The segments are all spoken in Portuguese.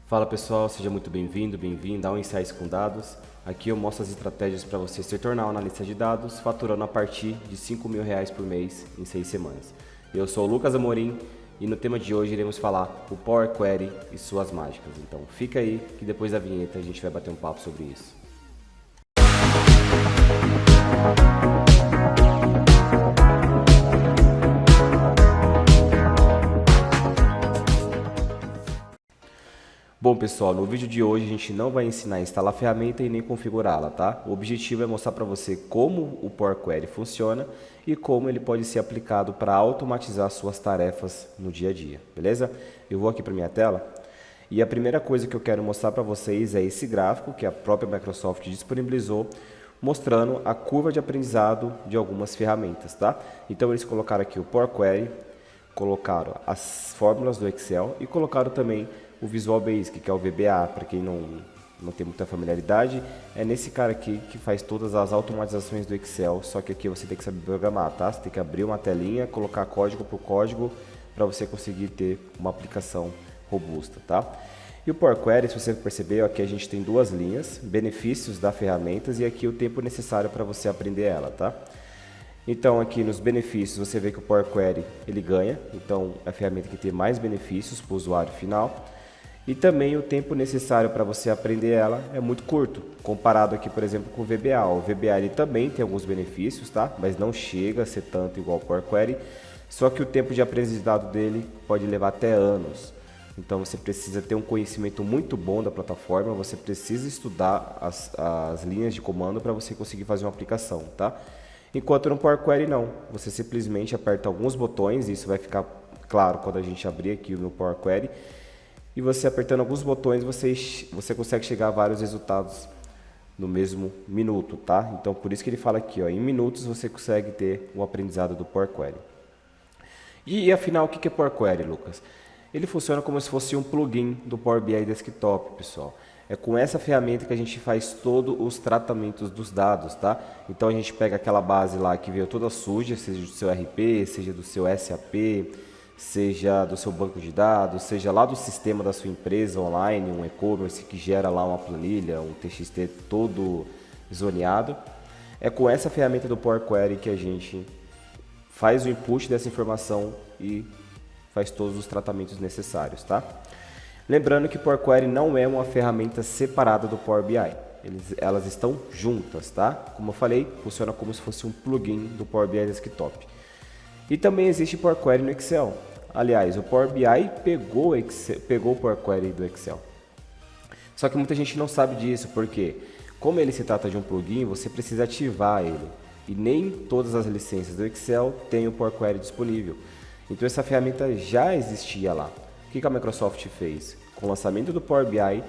Fala pessoal, seja muito bem-vindo, bem-vinda ao Insights com Dados. Aqui eu mostro as estratégias para você se tornar um analista de dados, faturando a partir de R$ 5.000 por mês em 6 semanas. Eu sou o Lucas Amorim e no tema de hoje iremos falar o Power Query e suas mágicas. Então fica aí que depois da vinheta a gente vai bater um papo sobre isso. Bom pessoal, no vídeo de hoje a gente não vai ensinar a instalar a ferramenta e nem configurá-la, tá? O objetivo é mostrar para você como o Power Query funciona e como ele pode ser aplicado para automatizar suas tarefas no dia a dia, beleza? Eu vou aqui para minha tela e a primeira coisa que eu quero mostrar para vocês é esse gráfico que a própria Microsoft disponibilizou, mostrando a curva de aprendizado de algumas ferramentas, tá? Então eles colocaram aqui o Power Query, colocaram as fórmulas do Excel e colocaram também o Visual Basic, que é o VBA, para quem não tem muita familiaridade, é nesse cara aqui que faz todas as automatizações do Excel, só que aqui você tem que saber programar, tá? Você tem que abrir uma telinha, colocar código por código, para você conseguir ter uma aplicação robusta, tá? E o Power Query, se você percebeu, aqui a gente tem duas linhas, benefícios da ferramenta e aqui o tempo necessário para você aprender ela, tá? Então aqui nos benefícios você vê que o Power Query ele ganha, então é a ferramenta que tem mais benefícios para o usuário final. E também o tempo necessário para você aprender ela é muito curto, comparado aqui, por exemplo, com o VBA. O VBA ele também tem alguns benefícios, tá? Mas não chega a ser tanto igual ao Power Query, só que o tempo de aprendizado dele pode levar até anos. Então você precisa ter um conhecimento muito bom da plataforma, você precisa estudar as linhas de comando para você conseguir fazer uma aplicação, tá? Enquanto no Power Query não, você simplesmente aperta alguns botões, e isso vai ficar claro quando a gente abrir aqui o meu Power Query, e você apertando alguns botões, você consegue chegar a vários resultados no mesmo minuto, tá? Então, por isso que ele fala aqui, ó, em minutos você consegue ter o aprendizado do Power Query. E afinal, o que é Power Query, Lucas? Ele funciona como se fosse um plugin do Power BI Desktop, pessoal. É com essa ferramenta que a gente faz todos os tratamentos dos dados, tá? Então, a gente pega aquela base lá que veio toda suja, seja do seu RP, seja do seu SAP, seja do seu banco de dados, seja lá do sistema da sua empresa online, um e-commerce que gera lá uma planilha, um TXT todo zoneado. É com essa ferramenta do Power Query que a gente faz o input dessa informação e faz todos os tratamentos necessários, tá? Lembrando que o Power Query não é uma ferramenta separada do Power BI. Elas estão juntas, tá? Como eu falei, funciona como se fosse um plugin do Power BI Desktop. E também existe Power Query no Excel. Aliás, o Power BI pegou o Power Query do Excel. Só que muita gente não sabe disso, porque como ele se trata de um plugin, você precisa ativar ele. E nem todas as licenças do Excel têm o Power Query disponível. Então essa ferramenta já existia lá. O que a Microsoft fez? Com o lançamento do Power BI,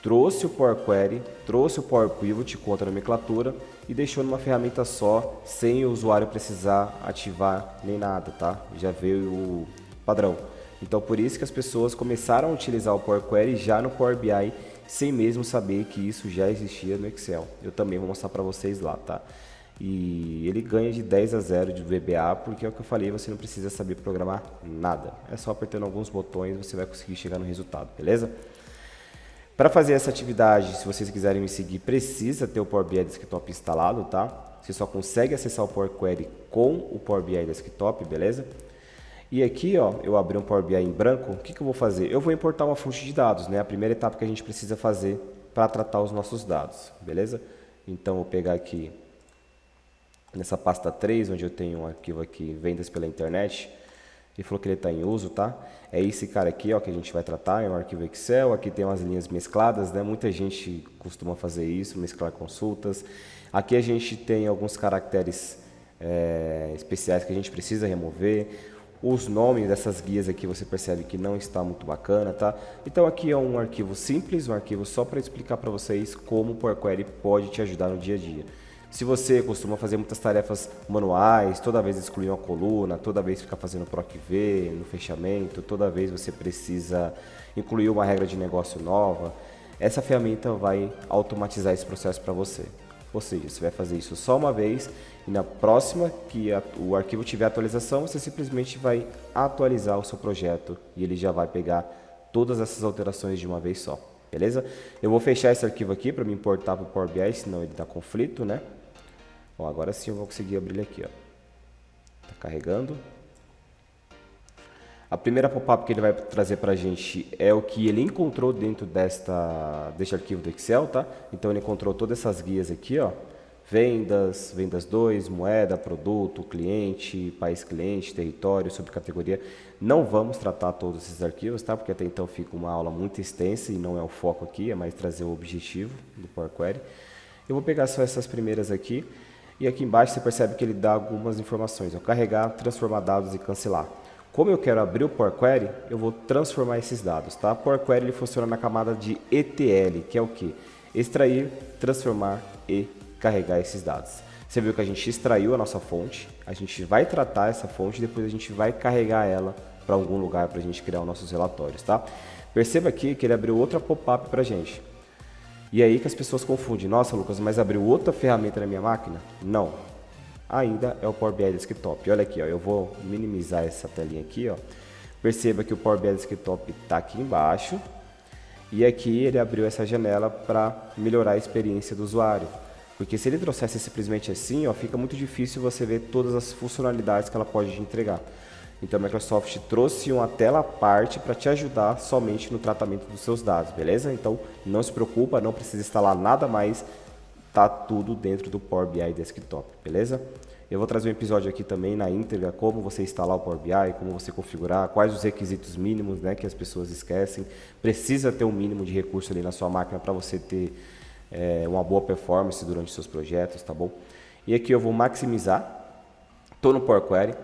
trouxe o Power Query, trouxe o Power Pivot com outra nomenclatura e deixou numa ferramenta só, sem o usuário precisar ativar nem nada, tá? Já veio o padrão. Então por isso que as pessoas começaram a utilizar o Power Query já no Power BI, sem mesmo saber que isso já existia no Excel. Eu também vou mostrar para vocês lá, tá? E ele ganha de 10-0 de VBA, porque é o que eu falei, você não precisa saber programar nada. É só apertando alguns botões você vai conseguir chegar no resultado, beleza? Para fazer essa atividade, se vocês quiserem me seguir, precisa ter o Power BI Desktop instalado, tá? Você só consegue acessar o Power Query com o Power BI Desktop, beleza? E aqui, ó, eu abri um Power BI em branco, o que eu vou fazer? Eu vou importar uma fonte de dados, né? A primeira etapa que a gente precisa fazer para tratar os nossos dados, beleza? Então, vou pegar aqui nessa pasta 3, onde eu tenho um arquivo aqui, vendas pela internet. Ele falou que ele está em uso, tá? É esse cara aqui, ó, que a gente vai tratar, é um arquivo Excel. Aqui tem umas linhas mescladas, né? Muita gente costuma fazer isso, mesclar consultas. Aqui a gente tem alguns caracteres especiais que a gente precisa remover. Os nomes dessas guias aqui você percebe que não está muito bacana, tá? Então aqui é um arquivo simples, um arquivo só para explicar para vocês como o Power Query pode te ajudar no dia a dia. Se você costuma fazer muitas tarefas manuais, toda vez excluir uma coluna, toda vez ficar fazendo PROC-V no fechamento, toda vez você precisa incluir uma regra de negócio nova, essa ferramenta vai automatizar esse processo para você. Ou seja, você vai fazer isso só uma vez e na próxima que o arquivo tiver atualização, você simplesmente vai atualizar o seu projeto e ele já vai pegar todas essas alterações de uma vez só, beleza? Eu vou fechar esse arquivo aqui para me importar para o Power BI, senão ele dá conflito, né? Ó, agora sim eu vou conseguir abrir ele aqui, ó. Tá carregando. A primeira pop-up que ele vai trazer para a gente é o que ele encontrou dentro deste arquivo do Excel, tá? Então ele encontrou todas essas guias aqui, ó. Vendas, vendas 2, moeda, produto, cliente, país cliente, território, subcategoria. Não vamos tratar todos esses arquivos, tá? Porque até então fica uma aula muito extensa e não é o foco aqui, é mais trazer o objetivo do Power Query. Eu vou pegar só essas primeiras aqui e aqui embaixo você percebe que ele dá algumas informações. Ó, carregar, transformar dados e cancelar. Como eu quero abrir o Power Query, eu vou transformar esses dados, tá? O Power Query ele funciona na camada de ETL, que é o que? Extrair, transformar e carregar esses dados. Você viu que a gente extraiu a nossa fonte, a gente vai tratar essa fonte e depois a gente vai carregar ela para algum lugar para a gente criar os nossos relatórios, tá? Perceba aqui que ele abriu outra pop-up para a gente. E aí que as pessoas confundem. Nossa, Lucas, mas abriu outra ferramenta na minha máquina? Não. Ainda é o Power BI Desktop. Olha aqui, ó, eu vou minimizar essa telinha aqui, ó. Perceba que o Power BI Desktop está aqui embaixo e aqui ele abriu essa janela para melhorar a experiência do usuário. Porque se ele trouxesse simplesmente assim, ó, fica muito difícil você ver todas as funcionalidades que ela pode te entregar. Então a Microsoft trouxe uma tela à parte para te ajudar somente no tratamento dos seus dados, beleza? Então não se preocupa, não precisa instalar nada mais. Tá tudo dentro do Power BI Desktop, beleza? Eu vou trazer um episódio aqui também na íntegra, como você instalar o Power BI, como você configurar, quais os requisitos mínimos, né, que as pessoas esquecem. Precisa ter um mínimo de recurso ali na sua máquina para você ter uma boa performance durante os seus projetos, tá bom? E aqui eu vou maximizar, estou no Power Query.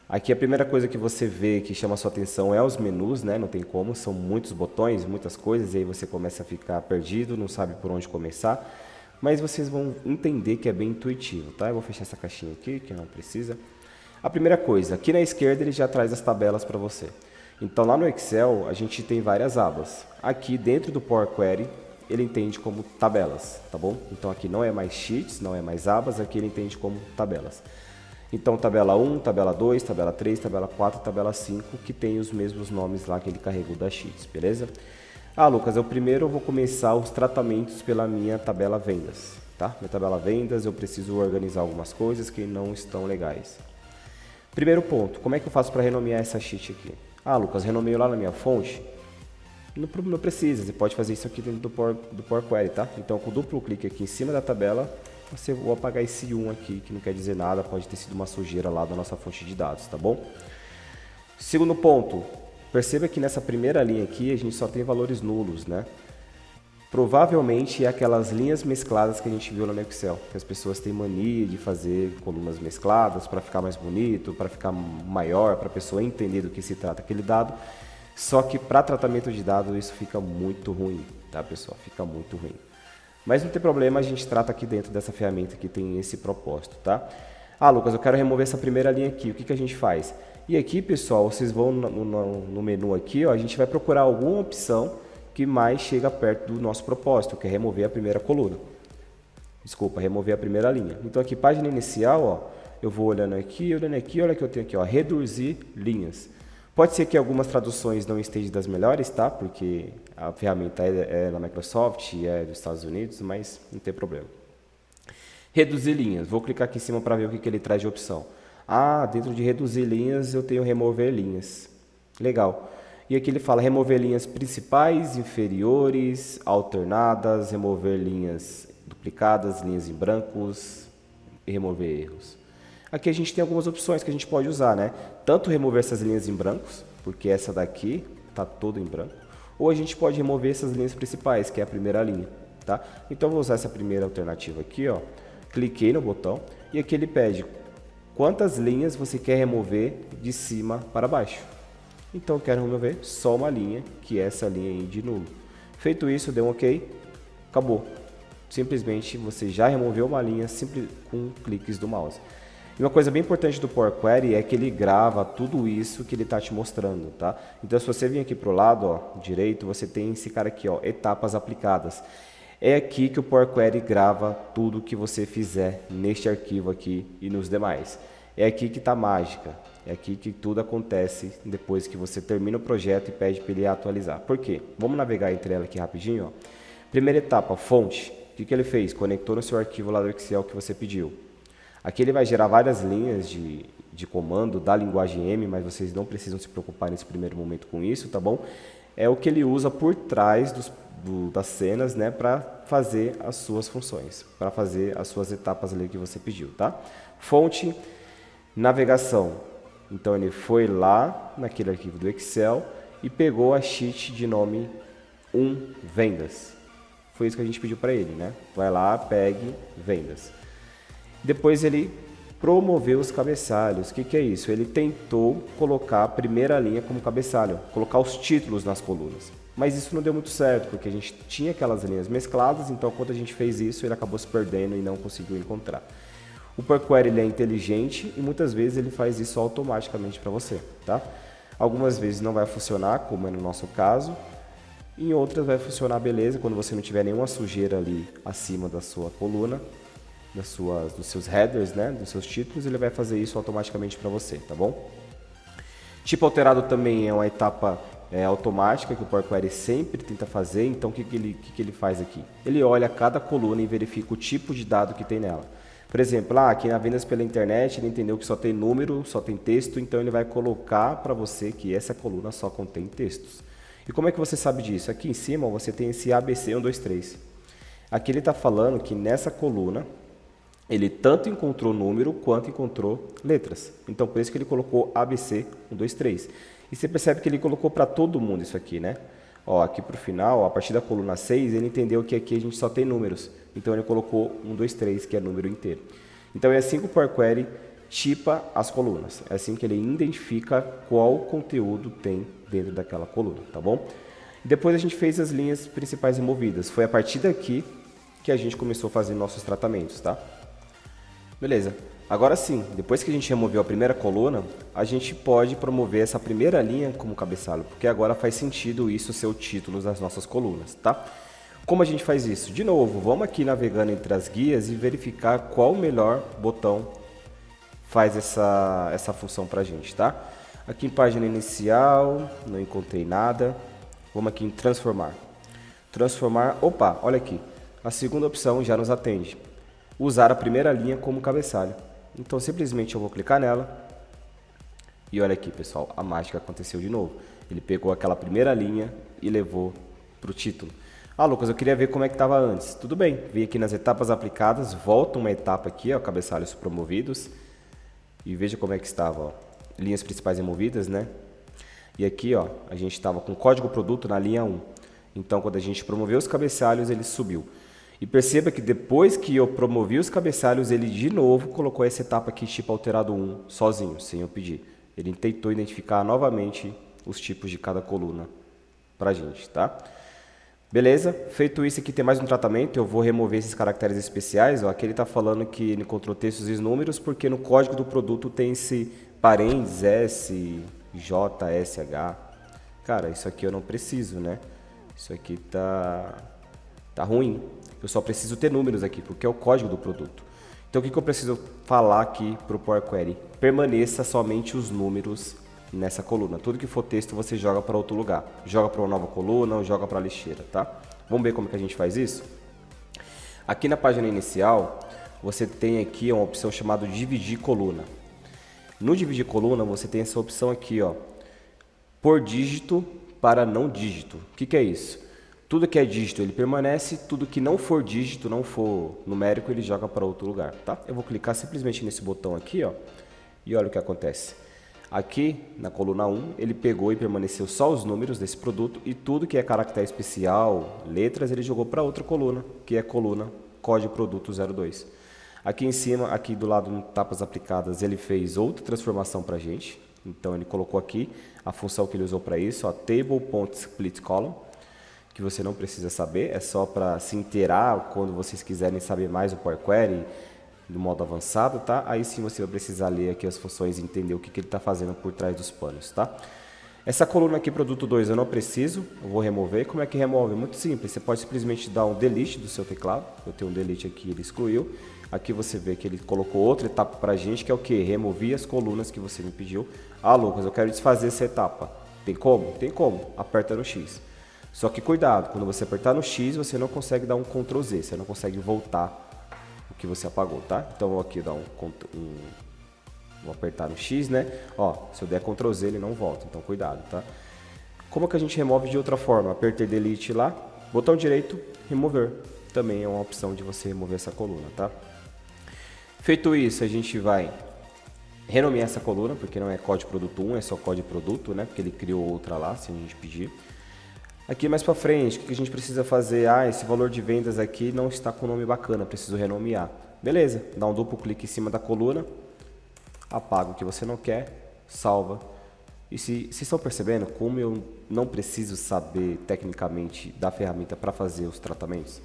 Aqui a primeira coisa que você vê que chama a sua atenção é os menus, né? Não tem como, são muitos botões, muitas coisas, e aí você começa a ficar perdido, não sabe por onde começar. Mas vocês vão entender que é bem intuitivo, tá? Eu vou fechar essa caixinha aqui, que não precisa. A primeira coisa, aqui na esquerda ele já traz as tabelas para você. Então lá no Excel a gente tem várias abas. Aqui dentro do Power Query ele entende como tabelas, tá bom? Então aqui não é mais sheets, não é mais abas, aqui ele entende como tabelas. Então tabela 1, tabela 2, tabela 3, tabela 4, tabela 5, que tem os mesmos nomes lá que ele carregou das sheets, beleza? Ah, Lucas, eu primeiro vou começar os tratamentos pela minha tabela vendas, tá? Minha tabela vendas, eu preciso organizar algumas coisas que não estão legais. Primeiro ponto, como é que eu faço para renomear essa sheet aqui? Ah, Lucas, renomeio lá na minha fonte? Não precisa, você pode fazer isso aqui dentro do Power Query, tá? Então, com o duplo clique aqui em cima da tabela, você vou apagar esse 1 aqui, que não quer dizer nada, pode ter sido uma sujeira lá da nossa fonte de dados, tá bom? Segundo ponto, perceba que nessa primeira linha aqui a gente só tem valores nulos, né? Provavelmente é aquelas linhas mescladas que a gente viu lá no Excel, que as pessoas têm mania de fazer colunas mescladas para ficar mais bonito, para ficar maior, para a pessoa entender do que se trata aquele dado. Só que para tratamento de dados isso fica muito ruim, tá, pessoal? Fica muito ruim. Mas não tem problema, a gente trata aqui dentro dessa ferramenta que tem esse propósito, tá? Ah, Lucas, eu quero remover essa primeira linha aqui, o que a gente faz? E aqui, pessoal, vocês vão no menu aqui, ó, a gente vai procurar alguma opção que mais chega perto do nosso propósito, que é remover a primeira coluna. Desculpa, remover a primeira linha. Então aqui, página inicial, ó, eu vou olhando aqui, olha que eu tenho aqui, ó, reduzir linhas. Pode ser que algumas traduções não estejam das melhores, tá? Porque a ferramenta é da Microsoft e é dos Estados Unidos, mas não tem problema. Reduzir linhas. Vou clicar aqui em cima para ver o que ele traz de opção. Ah, dentro de reduzir linhas eu tenho remover linhas. Legal. E aqui ele fala remover linhas principais, inferiores, alternadas, remover linhas duplicadas, linhas em brancos e remover erros. Aqui a gente tem algumas opções que a gente pode usar, né? Tanto remover essas linhas em brancos, porque essa daqui está toda em branco, ou a gente pode remover essas linhas principais, que é a primeira linha, tá? Então eu vou usar essa primeira alternativa aqui, ó. Cliquei no botão e aqui ele pede quantas linhas você quer remover de cima para baixo. Então eu quero remover só uma linha, que é essa linha aí de nulo. Feito isso, deu um OK, acabou. Simplesmente você já removeu uma linha simples com cliques do mouse. E uma coisa bem importante do Power Query é que ele grava tudo isso que ele está te mostrando, tá? Então se você vir aqui para o lado, ó, direito, você tem esse cara aqui, ó, etapas aplicadas. É aqui que o Power Query grava tudo que você fizer neste arquivo aqui e nos demais. É aqui que está a mágica. É aqui que tudo acontece depois que você termina o projeto e pede para ele atualizar. Por quê? Vamos navegar entre ela aqui rapidinho. Ó. Primeira etapa, fonte. O que ele fez? Conectou no seu arquivo lá do Excel que você pediu. Aqui ele vai gerar várias linhas de comando da linguagem M, mas vocês não precisam se preocupar nesse primeiro momento com isso, tá bom? É o que ele usa por trás das cenas, né, para fazer as suas funções, para fazer as suas etapas ali que você pediu, tá? Fonte, navegação. Então ele foi lá naquele arquivo do Excel e pegou a sheet de nome 1 vendas. Foi isso que a gente pediu para ele, né? Vai lá, pegue vendas. Depois ele promoveu os cabeçalhos. O que é isso? Ele tentou colocar a primeira linha como cabeçalho, colocar os títulos nas colunas. Mas isso não deu muito certo, porque a gente tinha aquelas linhas mescladas, então quando a gente fez isso, ele acabou se perdendo e não conseguiu encontrar. O Power Query ele é inteligente e muitas vezes ele faz isso automaticamente para você, tá? Algumas vezes não vai funcionar, como é no nosso caso, em outras vai funcionar beleza, quando você não tiver nenhuma sujeira ali acima da sua coluna, dos seus headers, né, dos seus títulos, ele vai fazer isso automaticamente para você, tá bom? Tipo alterado também é uma etapa automática que o Power Query sempre tenta fazer, então o que ele faz aqui? Ele olha cada coluna e verifica o tipo de dado que tem nela. Por exemplo, aqui na vendas pela internet ele entendeu que só tem número, só tem texto, então ele vai colocar para você que essa coluna só contém textos. E como é que você sabe disso? Aqui em cima você tem esse ABC 1, 2, 3. Aqui ele está falando que nessa coluna ele tanto encontrou número quanto encontrou letras. Então por isso que ele colocou ABC 1, 2, 3. E você percebe que ele colocou para todo mundo isso aqui, né? Ó, aqui para o final, a partir da coluna 6, ele entendeu que aqui a gente só tem números. Então ele colocou 1, 2, 3, que é número inteiro. Então é assim que o Power Query tipa as colunas. É assim que ele identifica qual conteúdo tem dentro daquela coluna, tá bom? Depois a gente fez as linhas principais removidas. Foi a partir daqui que a gente começou a fazer nossos tratamentos, tá? Beleza. Agora sim, depois que a gente removeu a primeira coluna, a gente pode promover essa primeira linha como cabeçalho, porque agora faz sentido isso ser o título das nossas colunas, tá? Como a gente faz isso? De novo, vamos aqui navegando entre as guias e verificar qual o melhor botão faz essa função pra gente, tá? Aqui em página inicial, não encontrei nada. Vamos aqui em transformar. Transformar, opa, olha aqui. A segunda opção já nos atende. Usar a primeira linha como cabeçalho. Então simplesmente eu vou clicar nela. E olha aqui, pessoal, a mágica aconteceu de novo. Ele pegou aquela primeira linha e levou para o título. Ah, Lucas, eu queria ver como é que estava antes. Tudo bem, vem aqui nas etapas aplicadas, volta uma etapa aqui, ó, cabeçalhos promovidos. E veja como é que estava, ó. Linhas principais removidas, né? E aqui, ó, a gente estava com código produto na linha 1. Então, quando a gente promoveu os cabeçalhos, ele subiu. E perceba que depois que eu promovi os cabeçalhos, ele de novo colocou essa etapa aqui, tipo alterado 1, sozinho, sem eu pedir. Ele tentou identificar novamente os tipos de cada coluna pra gente, tá? Beleza? Feito isso aqui, tem mais um tratamento. Eu vou remover esses caracteres especiais. Ó. Aqui ele está falando que ele encontrou textos e números, porque no código do produto tem esse parênteses, S, J, S, H. Cara, isso aqui eu não preciso, né? Isso aqui tá ruim. Eu só preciso ter números aqui, porque é o código do produto. Então, o que eu preciso falar aqui para o Power Query? Permaneça somente os números nessa coluna. Tudo que for texto, você joga para outro lugar. Joga para uma nova coluna ou joga para a lixeira, tá? Vamos ver como que a gente faz isso? Aqui na página inicial, você tem aqui uma opção chamada dividir coluna. No dividir coluna, você tem essa opção aqui, ó, por dígito para não dígito. O que é isso? Tudo que é dígito ele permanece, tudo que não for dígito, não for numérico, ele joga para outro lugar, tá? Eu vou clicar simplesmente nesse botão aqui, ó, e olha o que acontece. Aqui na coluna 1, ele pegou e permaneceu só os números desse produto e tudo que é caractere especial, letras, ele jogou para outra coluna, que é a coluna código produto 02. Aqui em cima, aqui do lado em etapas aplicadas, ele fez outra transformação para a gente. Então ele colocou aqui a função que ele usou para isso, ó, table.splitColumn, que você não precisa saber, é só para se inteirar quando vocês quiserem saber mais do Power Query do modo avançado, tá? Aí sim você vai precisar ler aqui as funções e entender o que ele está fazendo por trás dos panos, tá? Essa coluna aqui, produto 2, eu não preciso, eu vou remover. Como é que remove? Muito simples, você pode simplesmente dar um delete do seu teclado. Eu tenho um delete aqui, ele excluiu. Aqui você vê que ele colocou outra etapa pra gente, que é o que? Remover as colunas que você me pediu. Ah, Lucas, eu quero desfazer essa etapa. Tem como? Tem como. Aperta no X. Só que cuidado, quando você apertar no X, você não consegue dar um Ctrl Z, você não consegue voltar o que você apagou, tá? Então eu vou aqui dar vou apertar no X, né? Ó, se eu der Ctrl Z, ele não volta, então cuidado, tá? Como que a gente remove de outra forma? Apertei Delete lá, botão direito, remover. Também é uma opção de você remover essa coluna, tá? Feito isso, a gente vai renomear essa coluna, porque não é código produto 1, é só código produto, né? Porque ele criou outra lá, se a gente pedir. Aqui mais para frente, o que a gente precisa fazer? Ah, esse valor de vendas aqui não está com nome bacana, preciso renomear. Beleza, dá um duplo clique em cima da coluna, apaga o que você não quer, salva. E se vocês estão percebendo como eu não preciso saber tecnicamente da ferramenta para fazer os tratamentos?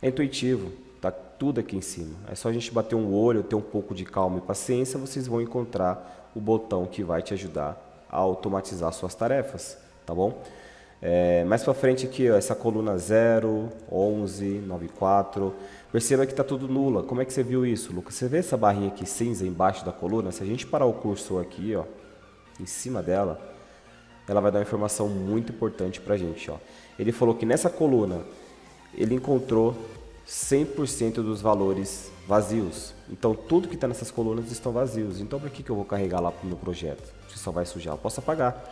É intuitivo, tá tudo aqui em cima. É só a gente bater um olho, ter um pouco de calma e paciência, vocês vão encontrar o botão que vai te ajudar a automatizar suas tarefas, tá bom? Mais para frente aqui, ó, essa coluna 0, 11, 94, perceba que está tudo nula. Como é que você viu isso, Lucas? Você vê essa barrinha aqui cinza embaixo da coluna? Se a gente parar o cursor aqui, ó, em cima dela, ela vai dar uma informação muito importante para a gente. Ó. Ele falou que nessa coluna ele encontrou 100% dos valores vazios. Então tudo que está nessas colunas estão vazios. Então para que eu vou carregar lá para o meu projeto? Se só vai sujar, eu posso apagar.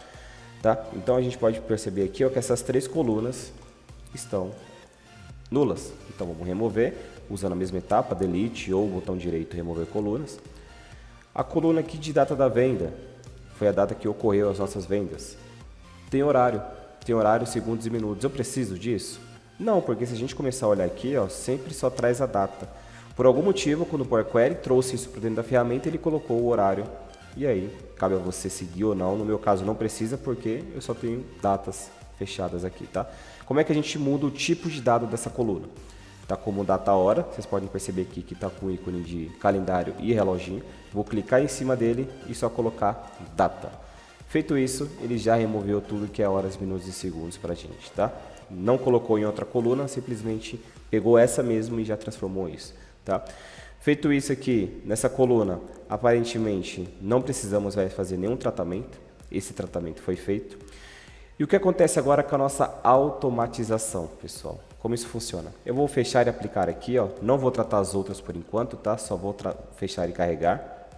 Tá? Então a gente pode perceber aqui, ó, que essas três colunas estão nulas. Então vamos remover, usando a mesma etapa, delete ou botão direito remover colunas. A coluna aqui de data da venda foi a data que ocorreu as nossas vendas. Tem horário, segundos e minutos. Eu preciso disso? Não, porque se a gente começar a olhar aqui, ó, sempre só traz a data. Por algum motivo, quando o Power Query trouxe isso para dentro da ferramenta, ele colocou o horário. E aí, cabe a você seguir ou não. No meu caso não precisa, porque eu só tenho datas fechadas aqui, tá? Como é que a gente muda o tipo de dado dessa coluna? Tá como data hora, vocês podem perceber aqui que tá com o ícone de calendário e reloginho. Vou clicar em cima dele e só colocar data. Feito isso, ele já removeu tudo que é horas, minutos e segundos pra gente, tá? Não colocou em outra coluna, simplesmente pegou essa mesmo e já transformou isso, tá? Feito isso aqui, nessa coluna, aparentemente não precisamos fazer nenhum tratamento. Esse tratamento foi feito. E o que acontece agora com a nossa automatização, pessoal? Como isso funciona? Eu vou fechar e aplicar aqui, ó. Não vou tratar as outras por enquanto, tá? Só vou fechar e carregar.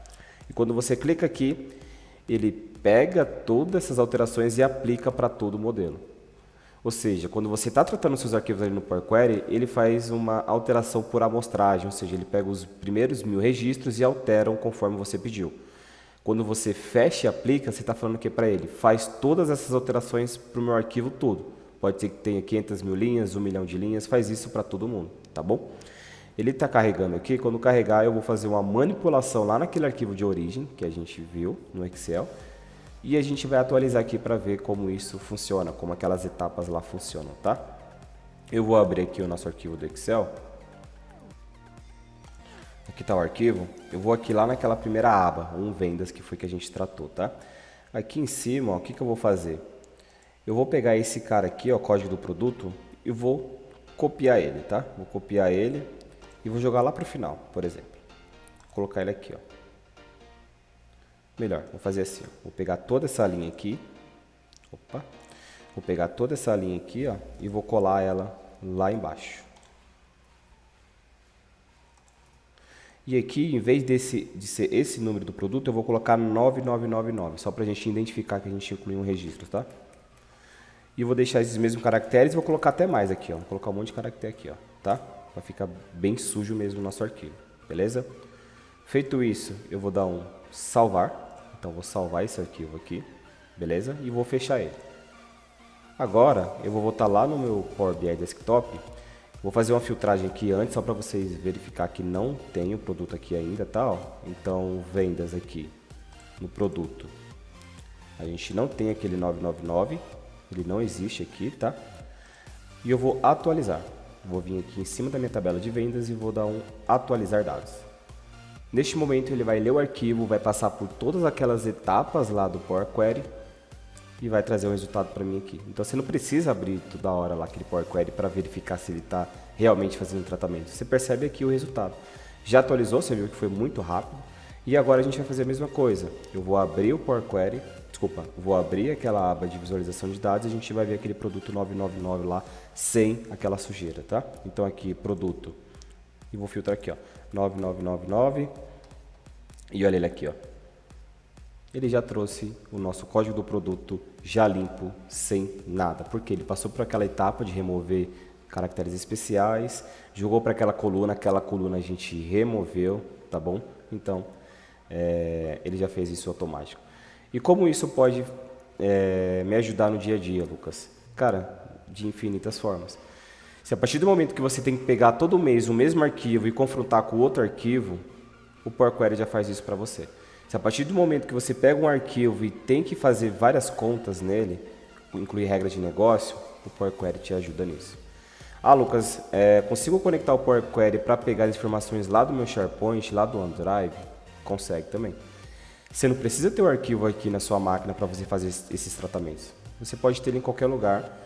E quando você clica aqui, ele pega todas essas alterações e aplica para todo o modelo. Ou seja, quando você está tratando seus arquivos ali no Power Query, ele faz uma alteração por amostragem, ou seja, ele pega os primeiros 1000 registros e altera conforme você pediu. Quando você fecha e aplica, você está falando que para ele faz todas essas alterações para o meu arquivo todo. Pode ser que tenha 500 mil linhas, 1 milhão de linhas, faz isso para todo mundo, tá bom? Ele está carregando aqui, quando carregar eu vou fazer uma manipulação lá naquele arquivo de origem que a gente viu no Excel. E a gente vai atualizar aqui para ver como isso funciona, como aquelas etapas lá funcionam, tá? Eu vou abrir aqui o nosso arquivo do Excel. Aqui está o arquivo. Eu vou aqui lá naquela primeira aba, vendas, que foi que a gente tratou, tá? Aqui em cima, ó, o que eu vou fazer? Eu vou pegar esse cara aqui, ó, código do produto, e vou copiar ele, tá? Vou copiar ele e vou jogar lá para o final, por exemplo. Vou colocar ele aqui, ó. Melhor, vou fazer assim, ó. Vou pegar toda essa linha aqui, vou pegar toda essa linha aqui, ó, e vou colar ela lá embaixo. E aqui, em vez de ser esse número do produto, eu vou colocar 9999, só para a gente identificar que a gente incluiu um registro, tá? E vou deixar esses mesmos caracteres, vou colocar até mais aqui, ó. Vou colocar um monte de caractere aqui, ó, tá? Para ficar bem sujo mesmo o nosso arquivo, beleza? Feito isso, eu vou dar um salvar. Então, vou salvar esse arquivo aqui, beleza? E vou fechar ele. Agora, eu vou voltar lá no meu Power BI Desktop. Vou fazer uma filtragem aqui antes, só para vocês verificar que não tem o produto aqui ainda, tá? Ó. Então, vendas aqui no produto. A gente não tem aquele 999, ele não existe aqui, tá? E eu vou atualizar. Vou vir aqui em cima da minha tabela de vendas e vou dar um atualizar dados. Neste momento ele vai ler o arquivo, vai passar por todas aquelas etapas lá do Power Query e vai trazer o resultado para mim aqui. Então você não precisa abrir toda hora lá aquele Power Query para verificar se ele está realmente fazendo o tratamento. Você percebe aqui o resultado. Já atualizou, você viu que foi muito rápido. E agora a gente vai fazer a mesma coisa. Eu vou abrir o Power Query, vou abrir aquela aba de visualização de dados e a gente vai ver aquele produto 999 lá sem aquela sujeira, tá? Então aqui, produto, e vou filtrar aqui, ó, 9999, e olha ele aqui, ó. Ele já trouxe o nosso código do produto já limpo, sem nada, porque ele passou por aquela etapa de remover caracteres especiais, jogou para aquela coluna a gente removeu, tá bom? Então, ele já fez isso automático. E como isso pode me ajudar no dia a dia, Lucas? Cara, de infinitas formas. Se a partir do momento que você tem que pegar todo mês o mesmo arquivo e confrontar com outro arquivo, o Power Query já faz isso para você. Se a partir do momento que você pega um arquivo e tem que fazer várias contas nele, incluir regras de negócio, o Power Query te ajuda nisso. Ah, Lucas, consigo conectar o Power Query para pegar as informações lá do meu SharePoint, lá do OneDrive? Consegue também. Você não precisa ter o arquivo aqui na sua máquina para você fazer esses tratamentos. Você pode ter ele em qualquer lugar,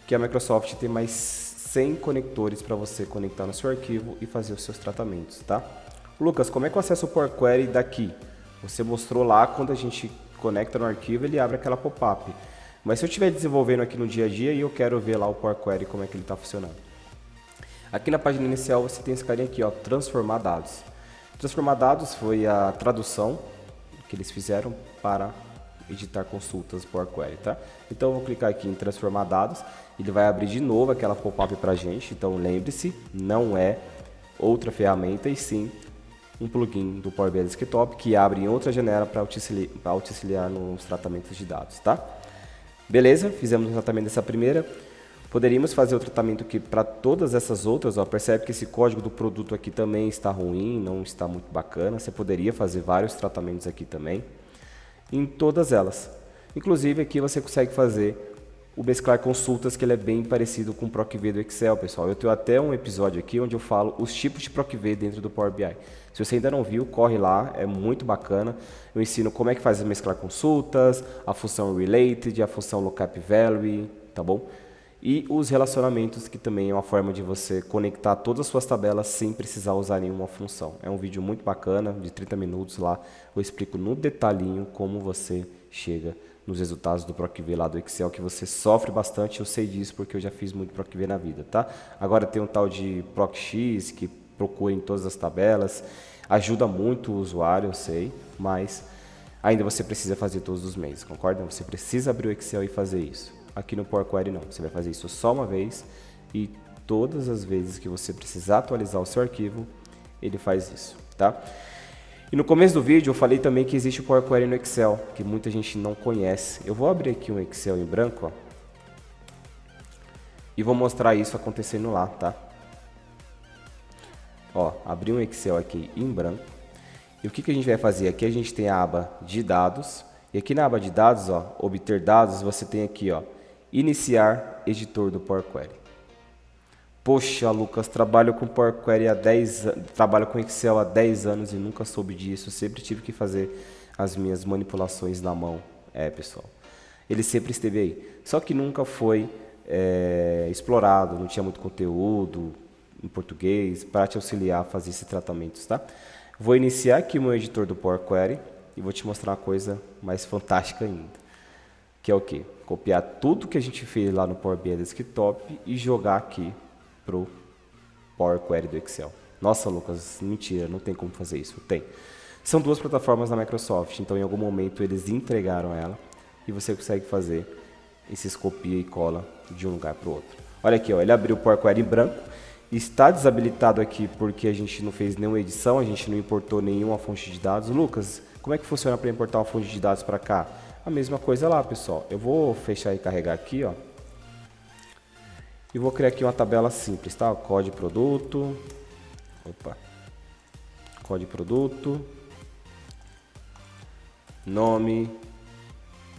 que a Microsoft tem mais 100 conectores para você conectar no seu arquivo e fazer os seus tratamentos, tá? Lucas, como é que eu acesso o Power Query daqui? Você mostrou lá, quando a gente conecta no arquivo, ele abre aquela pop-up. Mas se eu estiver desenvolvendo aqui no dia a dia e eu quero ver lá o Power Query, como é que ele está funcionando. Aqui na página inicial você tem esse carinha aqui, ó, transformar dados. Transformar dados foi a tradução que eles fizeram para editar consultas Power Query, tá? Então eu vou clicar aqui em transformar dados, ele vai abrir de novo aquela pop-up para a gente. Então lembre-se, não é outra ferramenta e sim um plugin do Power BI Desktop que abre em outra janela para auxiliar nos tratamentos de dados, tá? Beleza, fizemos o tratamento dessa primeira. Poderíamos fazer o tratamento aqui para todas essas outras, ó. Percebe que esse código do produto aqui também está ruim, não está muito bacana. Você poderia fazer vários tratamentos aqui também, em todas elas. Inclusive aqui você consegue fazer o mesclar consultas, que ele é bem parecido com o ProcV do Excel, pessoal. Eu tenho até um episódio aqui onde eu falo os tipos de ProcV dentro do Power BI. Se você ainda não viu, corre lá, é muito bacana. Eu ensino como é que faz mesclar consultas, a função Related, a função Lookup Value, tá bom? E os relacionamentos, que também é uma forma de você conectar todas as suas tabelas sem precisar usar nenhuma função. É um vídeo muito bacana, de 30 minutos lá. Eu explico no detalhinho como você chega nos resultados do ProcV lá do Excel, que você sofre bastante. Eu sei disso porque eu já fiz muito ProcV na vida, tá? Agora tem um tal de ProcX, que procura em todas as tabelas. Ajuda muito o usuário, eu sei, mas ainda você precisa fazer todos os meses, concorda? Você precisa abrir o Excel e fazer isso. Aqui no Power Query não, você vai fazer isso só uma vez e todas as vezes que você precisar atualizar o seu arquivo, ele faz isso, tá? E no começo do vídeo eu falei também que existe o Power Query no Excel, que muita gente não conhece. Eu vou abrir aqui um Excel em branco, ó, e vou mostrar isso acontecendo lá, tá? Ó, abri um Excel aqui em branco. E o que a gente vai fazer? Aqui a gente tem a aba de dados. E aqui na aba de dados, ó, obter dados, você tem aqui, ó, iniciar editor do Power Query. Poxa, Lucas, trabalho com Power Query há 10 anos, trabalho com Excel há 10 anos e nunca soube disso. Sempre tive que fazer as minhas manipulações na mão. Pessoal, ele sempre esteve aí. Só que nunca foi explorado, não tinha muito conteúdo em português para te auxiliar a fazer esses tratamentos, tá? Vou iniciar aqui o meu editor do Power Query e vou te mostrar uma coisa mais fantástica ainda, que é o quê? Copiar tudo que a gente fez lá no Power BI Desktop e jogar aqui pro Power Query do Excel. Nossa, Lucas, mentira, não tem como fazer isso. Tem. São duas plataformas da Microsoft, então em algum momento eles entregaram ela e você consegue fazer esses copia e cola de um lugar para o outro. Olha aqui, ó, ele abriu o Power Query em branco. Está desabilitado aqui porque a gente não fez nenhuma edição, a gente não importou nenhuma fonte de dados. Lucas, como é que funciona para importar uma fonte de dados para cá? A mesma coisa lá, pessoal. Eu vou fechar e carregar aqui, ó. E vou criar aqui uma tabela simples, tá? Código produto. Opa. Código produto. Nome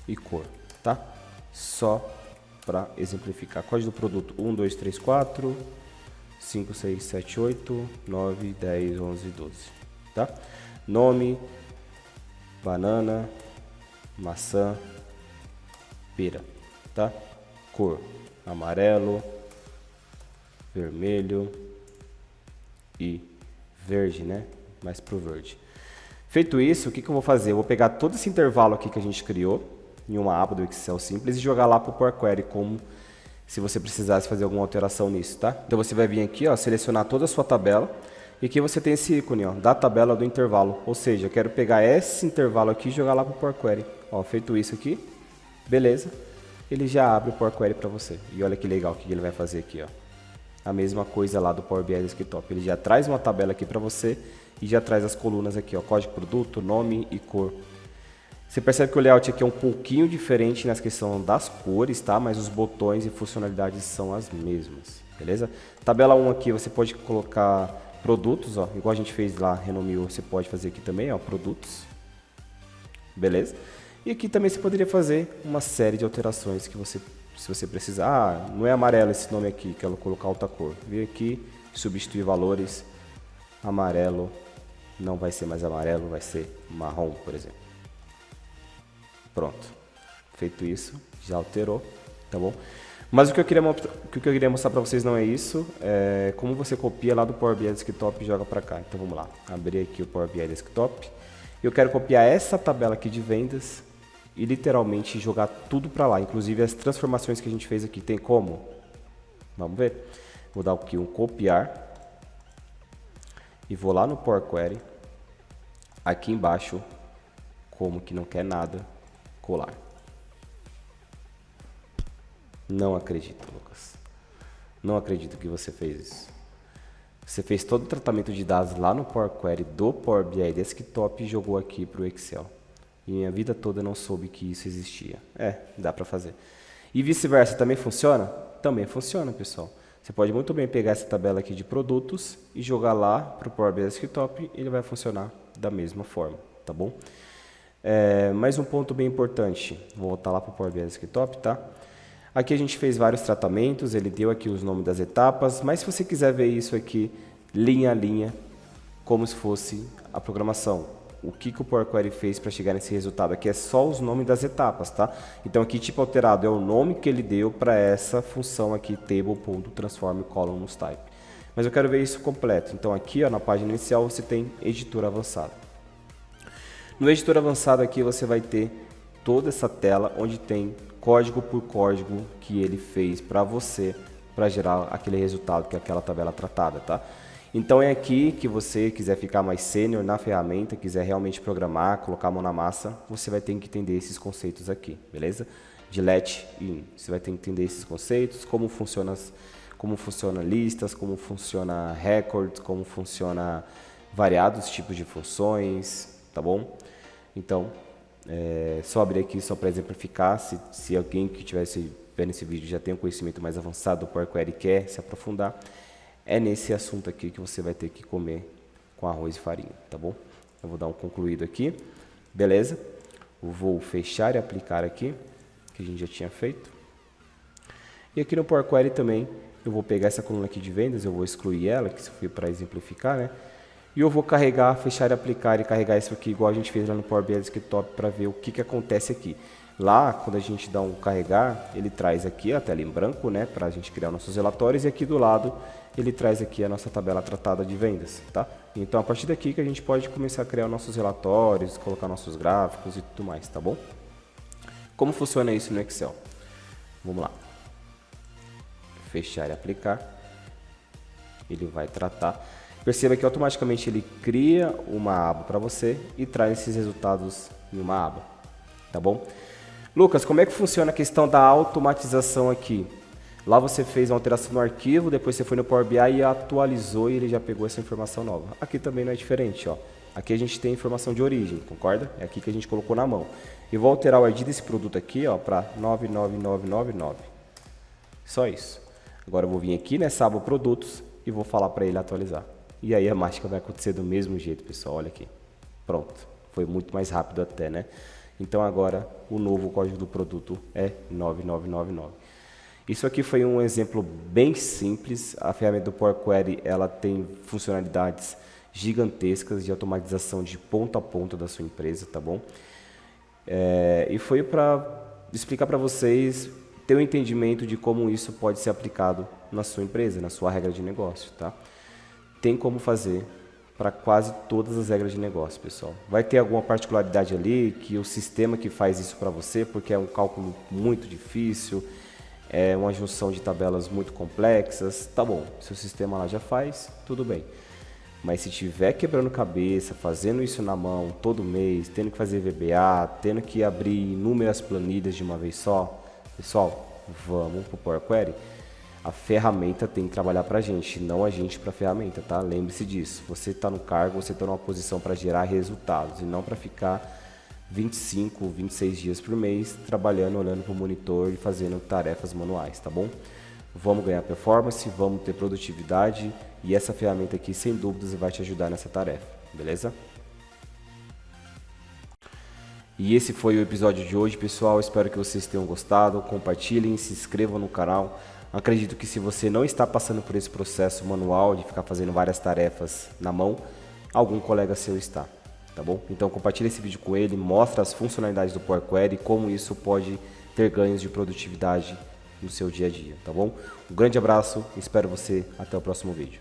e cor, tá? Só para exemplificar. Código do produto 1, 2, 3, 4, 5, 6, 7, 8, 9, 10, 11, 12, tá? Nome, banana, maçã, pera, tá? Cor, amarelo, vermelho e verde, né? Mais pro verde. Feito isso, o que eu vou fazer? Eu vou pegar todo esse intervalo aqui que a gente criou em uma aba do Excel simples e jogar lá para o Power Query como se você precisasse fazer alguma alteração nisso, tá? Então você vai vir aqui, ó, selecionar toda a sua tabela e aqui você tem esse ícone, ó, da tabela do intervalo. Ou seja, eu quero pegar esse intervalo aqui e jogar lá para o Power Query. Ó, feito isso aqui, beleza? Ele já abre o Power Query para você. E olha que legal o que ele vai fazer aqui, ó. A mesma coisa lá do Power BI Desktop. Ele já traz uma tabela aqui para você e já traz as colunas aqui, ó, código produto, nome e cor. Você percebe que o layout aqui é um pouquinho diferente nas questões das cores, tá? Mas os botões e funcionalidades são as mesmas, beleza? Tabela 1 aqui você pode colocar produtos, ó, igual a gente fez lá, Renomio, você pode fazer aqui também, ó, produtos, beleza? E aqui também você poderia fazer uma série de alterações que você, se você precisar. Ah, não é amarelo esse nome aqui, quero colocar outra cor. Vem aqui, substituir valores, amarelo, não vai ser mais amarelo, vai ser marrom, por exemplo. Pronto. Feito isso, já alterou, tá bom? Mas o que eu queria mostrar para vocês não é isso, é como você copia lá do Power BI Desktop e joga para cá. Então vamos lá, abrir aqui o Power BI Desktop. Eu quero copiar essa tabela aqui de vendas e literalmente jogar tudo para lá, inclusive as transformações que a gente fez aqui. Tem como? Vamos ver. Vou dar aqui um copiar e vou lá no Power Query. Aqui embaixo, como que não quer nada, colar. Não acredito, Lucas. Não acredito que você fez isso. Você fez todo o tratamento de dados lá no Power Query do Power BI Desktop e jogou aqui para o Excel. E minha vida toda não soube que isso existia. Dá para fazer. E vice-versa, também funciona? Também funciona, pessoal. Você pode muito bem pegar essa tabela aqui de produtos e jogar lá para o Power BI Desktop e ele vai funcionar da mesma forma, tá bom? Mais um ponto bem importante, vou voltar lá para o Power BI Desktop, tá? Aqui a gente fez vários tratamentos, ele deu aqui os nomes das etapas, mas se você quiser ver isso aqui, linha a linha, como se fosse a programação, o que o Power Query fez para chegar nesse resultado, aqui é só os nomes das etapas, tá? Então aqui tipo alterado é o nome que ele deu para essa função aqui, table.transform columns type. Mas eu quero ver isso completo, então aqui ó, na página inicial você tem editor avançado. No editor avançado aqui você vai ter toda essa tela onde tem código por código que ele fez para você, para gerar aquele resultado que é aquela tabela tratada, tá? Então é aqui que você quiser ficar mais sênior na ferramenta, quiser realmente programar, colocar a mão na massa, você vai ter que entender esses conceitos aqui, beleza? De let in, você vai ter que entender esses conceitos, como funciona listas, como funciona records, como funciona variados tipos de funções, tá bom? Então, só abrir aqui só para exemplificar, se alguém que estivesse vendo esse vídeo já tem um conhecimento mais avançado do Power Query e quer se aprofundar, é nesse assunto aqui que você vai ter que comer com arroz e farinha, tá bom? Eu vou dar um concluído aqui, beleza? Eu vou fechar e aplicar aqui, que a gente já tinha feito. E aqui no Power Query também, eu vou pegar essa coluna aqui de vendas, eu vou excluir ela, que isso foi para exemplificar, né? E eu vou carregar, fechar e aplicar e carregar isso aqui igual a gente fez lá no Power BI Desktop para ver o que acontece aqui. Lá, quando a gente dá um carregar, ele traz aqui a tela em branco, né, para a gente criar nossos relatórios e aqui do lado ele traz aqui a nossa tabela tratada de vendas, tá? Então a partir daqui que a gente pode começar a criar nossos relatórios, colocar nossos gráficos e tudo mais, tá bom? Como funciona isso no Excel? Vamos lá. Fechar e aplicar. Ele vai tratar. Perceba que automaticamente ele cria uma aba para você e traz esses resultados em uma aba, tá bom? Lucas, como é que funciona a questão da automatização aqui? Lá você fez uma alteração no arquivo, depois você foi no Power BI e atualizou e ele já pegou essa informação nova. Aqui também não é diferente, ó. Aqui a gente tem informação de origem, concorda? É aqui que a gente colocou na mão. Eu vou alterar o ID desse produto aqui, ó, para 99999. Só isso. Agora eu vou vir aqui nessa aba produtos e vou falar para ele atualizar. E aí a mágica vai acontecer do mesmo jeito, pessoal. Olha aqui. Pronto. Foi muito mais rápido até, né? Então agora o novo código do produto é 9999. Isso aqui foi um exemplo bem simples. A ferramenta do Power Query, ela tem funcionalidades gigantescas de automatização de ponta a ponta da sua empresa, tá bom? E foi para explicar para vocês, ter um entendimento de como isso pode ser aplicado na sua empresa, na sua regra de negócio, tá? Tem como fazer para quase todas as regras de negócio, pessoal. Vai ter alguma particularidade ali que o sistema que faz isso para você, porque é um cálculo muito difícil, é uma junção de tabelas muito complexas, tá bom, se o sistema lá já faz, tudo bem. Mas se tiver quebrando cabeça, fazendo isso na mão todo mês, tendo que fazer VBA, tendo que abrir inúmeras planilhas de uma vez só, pessoal, vamos pro Power Query. A ferramenta tem que trabalhar para a gente, não a gente para a ferramenta, tá? Lembre-se disso. Você está no cargo, você está numa posição para gerar resultados e não para ficar 25, 26 dias por mês trabalhando, olhando para o monitor e fazendo tarefas manuais, tá bom? Vamos ganhar performance, vamos ter produtividade e essa ferramenta aqui, sem dúvidas, vai te ajudar nessa tarefa, beleza? E esse foi o episódio de hoje, pessoal. Espero que vocês tenham gostado. Compartilhem, se inscrevam no canal. Acredito que se você não está passando por esse processo manual de ficar fazendo várias tarefas na mão, algum colega seu está, tá bom? Então compartilhe esse vídeo com ele, mostra as funcionalidades do Power Query e como isso pode ter ganhos de produtividade no seu dia a dia, tá bom? Um grande abraço, espero você até o próximo vídeo.